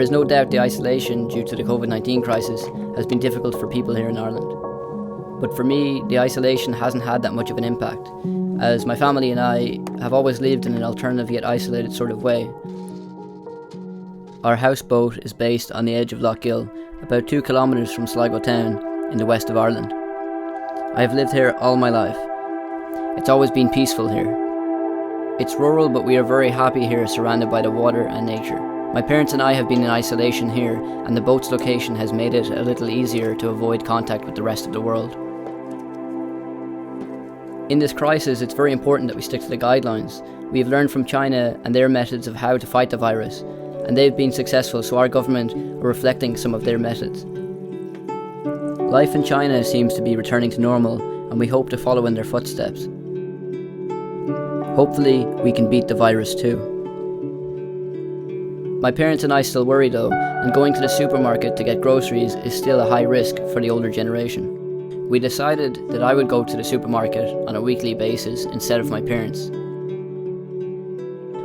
is no doubt the isolation due to the COVID-19 crisis has been difficult for people here in Ireland. But for me, the isolation hasn't had that much of an impact, as my family and I have always lived in an alternative yet isolated sort of way. Our houseboat is based on the edge of Lough Gill, about 2 kilometres from Sligo town in the west of Ireland. I have lived here all my life. It's always been peaceful here. It's rural, but we are very happy here, surrounded by the water and nature. My parents and I have been in isolation here, and the boat's location has made it a little easier to avoid contact with the rest of the world. In this crisis, it's very important that we stick to the guidelines. We have learned from China and their methods of how to fight the virus, and they've been successful, so our government are reflecting some of their methods. Life in China seems to be returning to normal, and we hope to follow in their footsteps. Hopefully, we can beat the virus too. My parents and I still worry though, and going to the supermarket to get groceries is still a high risk for the older generation. We decided that I would go to the supermarket on a weekly basis instead of my parents.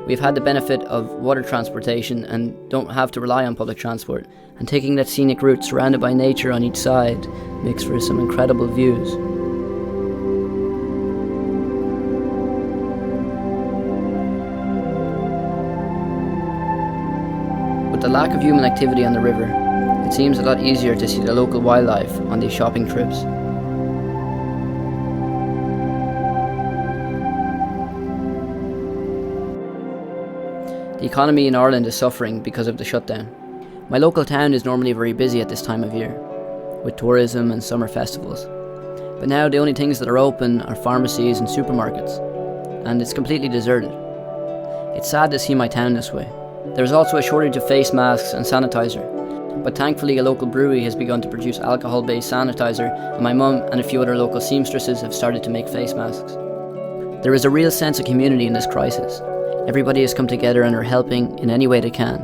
We've had the benefit of water transportation and don't have to rely on public transport, and taking that scenic route surrounded by nature on each side makes for some incredible views. With the lack of human activity on the river, it seems a lot easier to see the local wildlife on these shopping trips. The economy in Ireland is suffering because of the shutdown. My local town is normally very busy at this time of year, with tourism and summer festivals. But now the only things that are open are pharmacies and supermarkets, and it's completely deserted. It's sad to see my town this way. There is also a shortage of face masks and sanitizer, but thankfully a local brewery has begun to produce alcohol-based sanitizer, and my mum and a few other local seamstresses have started to make face masks. There is a real sense of community in this crisis. Everybody has come together and are helping in any way they can.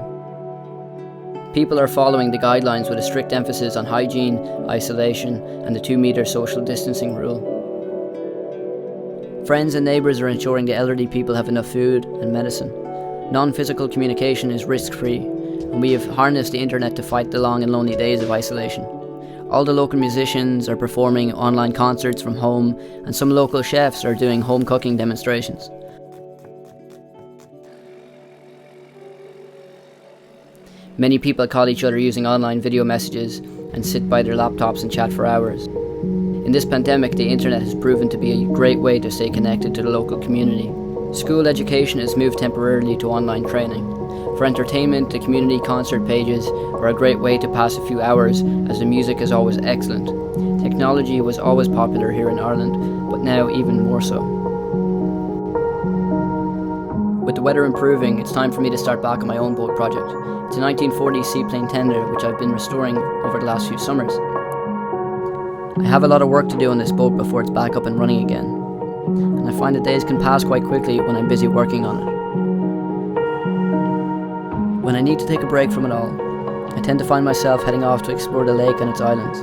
People are following the guidelines with a strict emphasis on hygiene, isolation, and the 2-metre social distancing rule. Friends and neighbours are ensuring the elderly people have enough food and medicine. Non-physical communication is risk-free, and we have harnessed the internet to fight the long and lonely days of isolation. All the local musicians are performing online concerts from home, and some local chefs are doing home cooking demonstrations. Many people call each other using online video messages and sit by their laptops and chat for hours. In this pandemic, the internet has proven to be a great way to stay connected to the local community. School education has moved temporarily to online training. For entertainment, the community concert pages are a great way to pass a few hours, as the music is always excellent. Technology was always popular here in Ireland, but now even more so. With the weather improving, it's time for me to start back on my own boat project. It's a 1940s seaplane tender which I've been restoring over the last few summers. I have a lot of work to do on this boat before it's back up and running again, and I find that days can pass quite quickly when I'm busy working on it. When I need to take a break from it all, I tend to find myself heading off to explore the lake and its islands.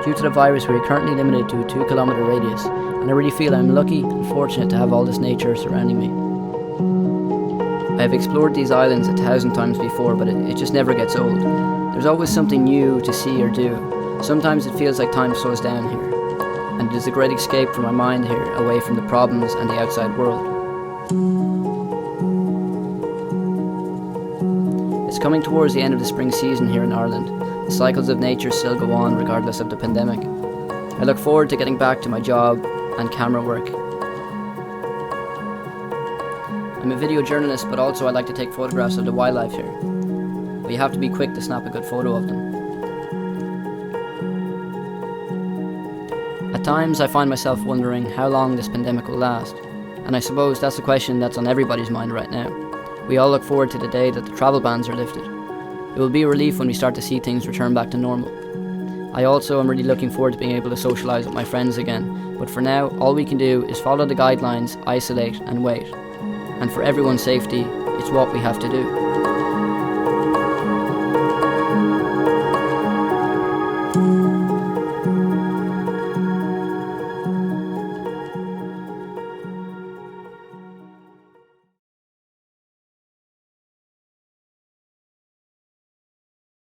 Due to the virus, we are currently limited to a 2-kilometre radius, and I really feel I'm lucky and fortunate to have all this nature surrounding me. I have explored these islands 1,000 times before, but it just never gets old. There's always something new to see or do. Sometimes it feels like time slows down here, and it is a great escape for my mind here, away from the problems and the outside world. It's coming towards the end of the spring season here in Ireland. The cycles of nature still go on regardless of the pandemic. I look forward to getting back to my job and camera work. I'm a video journalist, but also I like to take photographs of the wildlife here. But you have to be quick to snap a good photo of them. At times I find myself wondering how long this pandemic will last, and I suppose that's the question that's on everybody's mind right now. We all look forward to the day that the travel bans are lifted. It will be a relief when we start to see things return back to normal. I also am really looking forward to being able to socialise with my friends again, but for now all we can do is follow the guidelines, isolate and wait. And for everyone's safety, it's what we have to do.